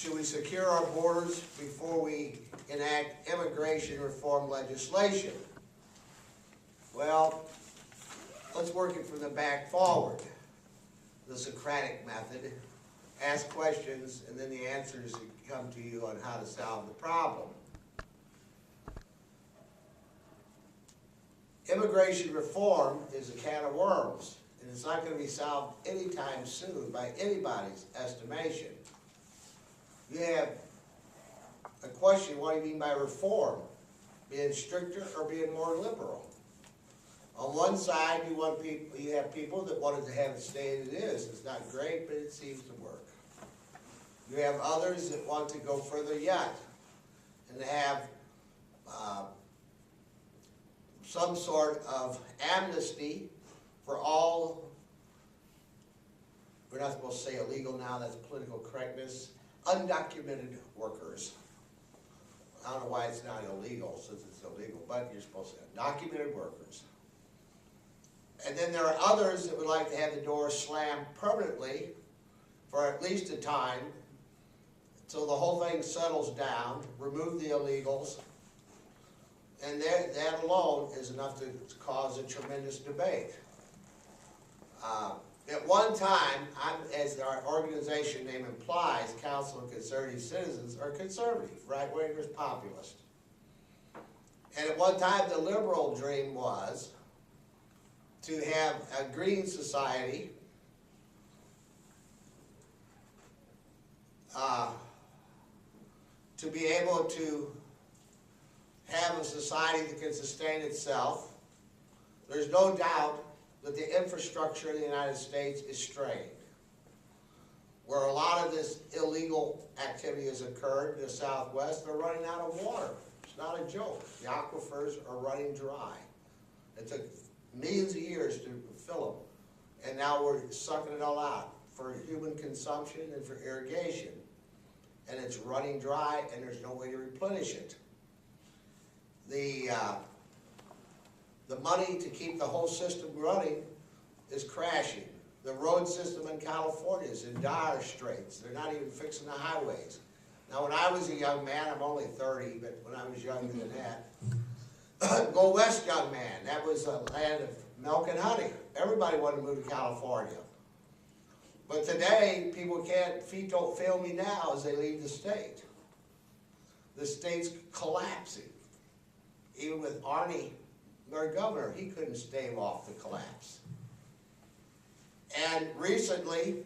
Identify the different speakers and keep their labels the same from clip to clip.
Speaker 1: should we secure our borders before we enact immigration reform legislation? Well, let's work it from the back forward. The Socratic method. Ask questions and then the answers come to you on how to solve the problem. Immigration reform is a can of worms, and it's not going to be solved anytime soon by anybody's estimation. You have a question, what do you mean by reform? Being stricter or being more liberal? On one side, you have people that wanted to have it stay as it is. It's not great, but it seems to work. You have others that want to go further yet and have some sort of amnesty for all, we're not supposed to say illegal now, that's political correctness, undocumented workers. I don't know why it's not illegal since it's illegal, but you're supposed to have documented workers. And then there are others that would like to have the door slammed permanently for at least a time until the whole thing settles down, remove the illegals, and that alone is enough to cause a tremendous debate. At one time, as our organization name implies, Council of Conservative Citizens are conservative, right-wingers, populist. And at one time, the liberal dream was to have a green society, to be able to have a society that can sustain itself. There's no doubt that the infrastructure in the United States is strained. Where a lot of this illegal activity has occurred in the Southwest, they're running out of water. It's not a joke. The aquifers are running dry. It took millions of years to fill them, and now we're sucking it all out for human consumption and for irrigation. And it's running dry, and there's no way to replenish it. The money to keep the whole system running is crashing. The road system in California is in dire straits. They're not even fixing the highways. Now, when I was a young man, I'm only 30, but when I was younger than that, go west, young man. That was a land of milk and honey. Everybody wanted to move to California. But today, people can't, feet don't fail me now as they leave the state. The state's collapsing. Even with Arnie, our governor, he couldn't stave off the collapse. And recently,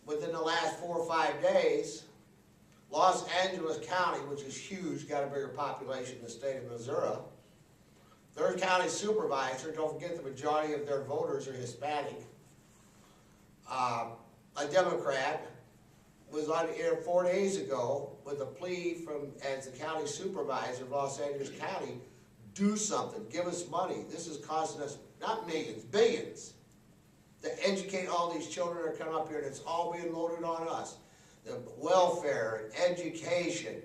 Speaker 1: within the last 4 or 5 days, Los Angeles County, which is huge, got a bigger population than the state of Missouri, their county supervisor, don't forget the majority of their voters are Hispanic, a Democrat, was on air 4 days ago with a plea from, as the county supervisor of Los Angeles County, do something, give us money. This is costing us, not millions, billions, to educate all these children that are coming up here, and it's all being loaded on us. The welfare and education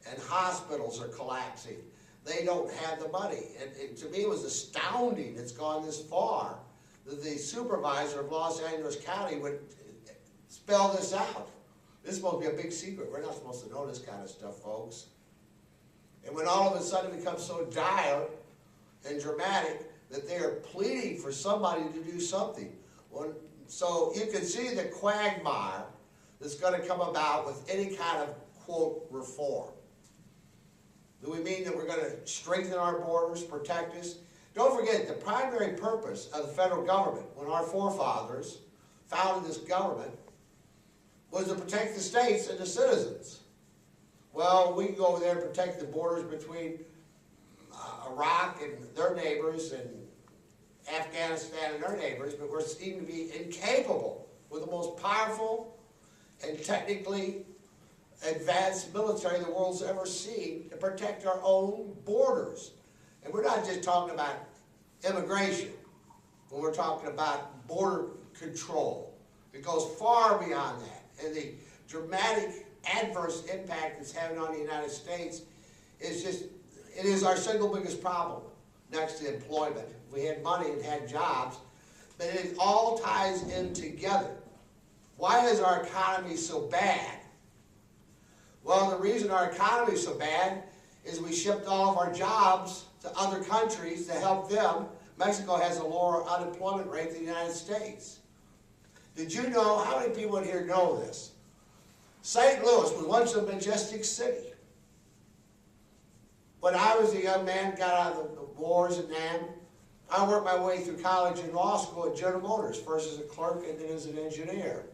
Speaker 1: and hospitals are collapsing. They don't have the money. And to me, it was astounding it's gone this far that the supervisor of Los Angeles County would spell this out. This is supposed to be a big secret. We're not supposed to know this kind of stuff, folks. And when all of a sudden it becomes so dire and dramatic that they are pleading for somebody to do something. So you can see the quagmire that's going to come about with any kind of, quote, reform. Do we mean that we're going to strengthen our borders, protect us? Don't forget, the primary purpose of the federal government, when our forefathers founded this government, was to protect the states and the citizens. Well, we can go over there and protect the borders between Iraq and their neighbors and Afghanistan and their neighbors, but we're seen to be incapable with the most powerful and technically advanced military the world's ever seen to protect our own borders. And we're not just talking about immigration, when we're talking about border control. It goes far beyond that. And the dramatic adverse impact it's having on the United States is just, it is our single biggest problem next to employment. We had money and had jobs, but it all ties in together. Why is our economy so bad? Well, the reason our economy is so bad is we shipped all of our jobs to other countries to help them. Mexico has a lower unemployment rate than the United States. Did you know, how many people in here know this? St. Louis was once a majestic city. When I was a young man, got out of the wars in Nam, I worked my way through college and law school at General Motors, first as a clerk and then as an engineer.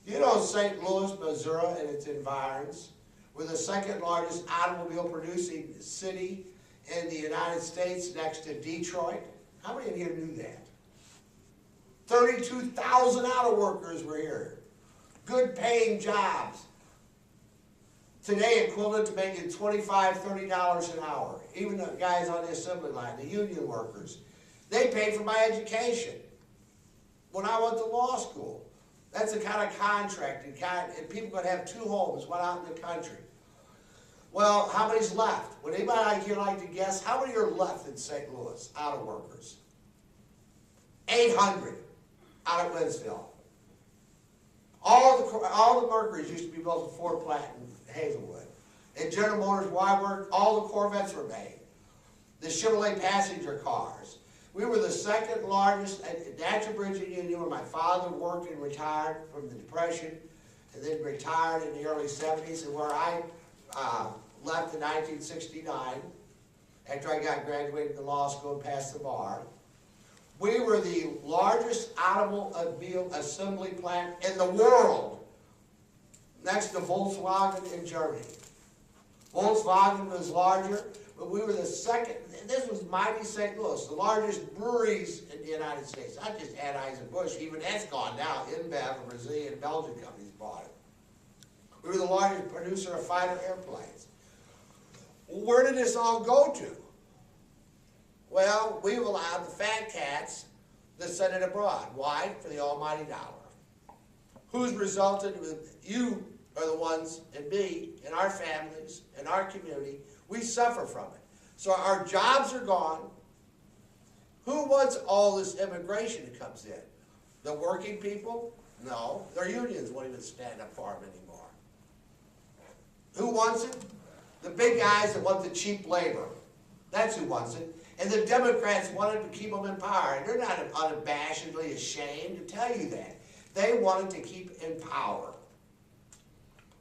Speaker 1: You know St. Louis, Missouri and its environs, we're the second largest automobile producing city in the United States next to Detroit. How many of you knew that? 32,000 auto workers were here. Good paying jobs. Today equivalent to making $25, $30 an hour. Even the guys on the assembly line, the union workers. They paid for my education when I went to law school. That's the kind of contract, and people could have 2 homes, one out in the country. Well, how many's left? Would anybody here like to guess how many are left in St. Louis, auto workers? 800 out at Winsville. All the Mercuries used to be built at Ford plant in Hazelwood. At General Motors, where I worked, all the Corvettes were made. The Chevrolet passenger cars. We were the second largest at Natural Bridge Union, where my father worked and retired from the Depression, and then retired in the early 70s, and where I left in 1969, after I got graduated from law school and passed the bar. We were the largest automobile assembly plant in the world, next to Volkswagen in Germany. Volkswagen was larger, but we were the second. This was mighty St. Louis, the largest breweries in the United States. Not just Anheuser-Busch, even that's gone now. InBev, a Brazilian and Belgian companies bought it. We were the largest producer of fighter airplanes. Where did this all go to? Well, we've allowed the fat cats to send it abroad. Why? For the almighty dollar. Who's resulted with you are the ones, and me, and our families, and our community, we suffer from it. So our jobs are gone. Who wants all this immigration that comes in? The working people? No. Their unions won't even stand up for them anymore. Who wants it? The big guys that want the cheap labor. That's who wants it. And the Democrats wanted to keep them in power. And they're not unabashedly ashamed to tell you that. They wanted to keep in power.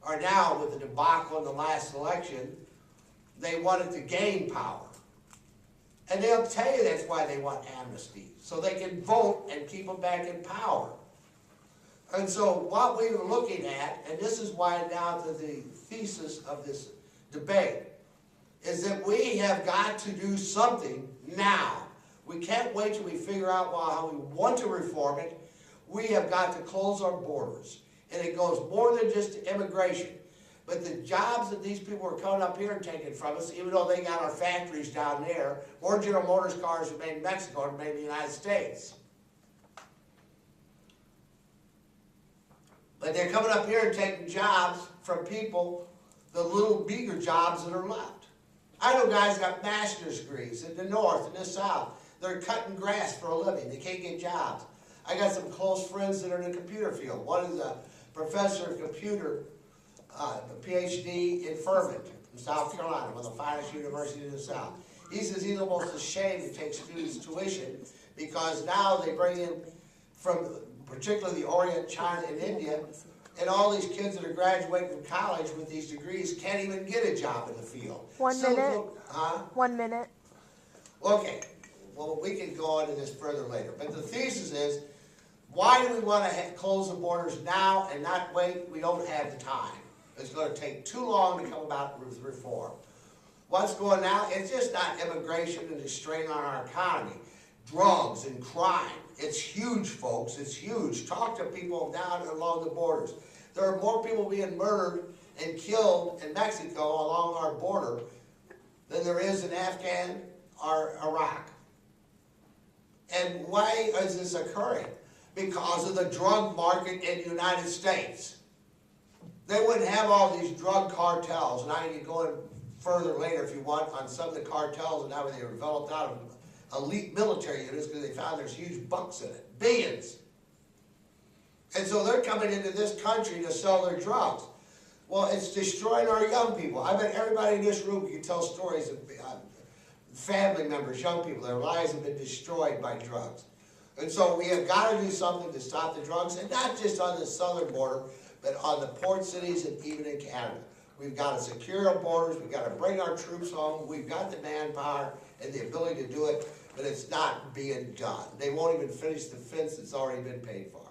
Speaker 1: Or now, with the debacle in the last election, they wanted to gain power. And they'll tell you that's why they want amnesty, so they can vote and keep them back in power. And so what we were looking at, and this is why now to the thesis of this debate, is that we have got to do something now. We can't wait till we figure out how we want to reform it. We have got to close our borders. And it goes more than just to immigration. But the jobs that these people are coming up here and taking from us, even though they got our factories down there, more General Motors cars are made in Mexico than made in the United States. But they're coming up here and taking jobs from people, the little meager jobs that are left. I know guys got master's degrees in the north and the south. They're cutting grass for a living. They can't get jobs. I got some close friends that are in the computer field. One is a professor of computer, a PhD in Furman, in South Carolina, one of the finest universities in the South. He says he's almost ashamed to take students' tuition because now they bring in from particularly the Orient, China, and India, and all these kids that are graduating from college with these degrees can't even get a job in the field.
Speaker 2: 1 minute.
Speaker 1: 1
Speaker 2: minute.
Speaker 1: Okay. Well, we can go into this further later. But the thesis is, why do we want to close the borders now and not wait? We don't have the time. It's going to take too long to come about with reform. What's going now? It's just not immigration and the strain on our economy. Drugs and crime. It's huge, folks. It's huge. Talk to people down along the borders. There are more people being murdered and killed in Mexico along our border than there is in Afghan or Iraq. And why is this occurring? Because of the drug market in the United States. They wouldn't have all these drug cartels. And I can go in further later if you want on some of the cartels and how they were developed out of elite military units because they found there's huge bucks in it. Billions. And so they're coming into this country to sell their drugs. Well, it's destroying our young people. I bet everybody in this room can tell stories of family members, young people, their lives have been destroyed by drugs. And so we have got to do something to stop the drugs, and not just on the southern border, but on the port cities and even in Canada. We've got to secure our borders, we've got to bring our troops home, we've got the manpower and the ability to do it, but it's not being done. They won't even finish the fence that's already been paid for.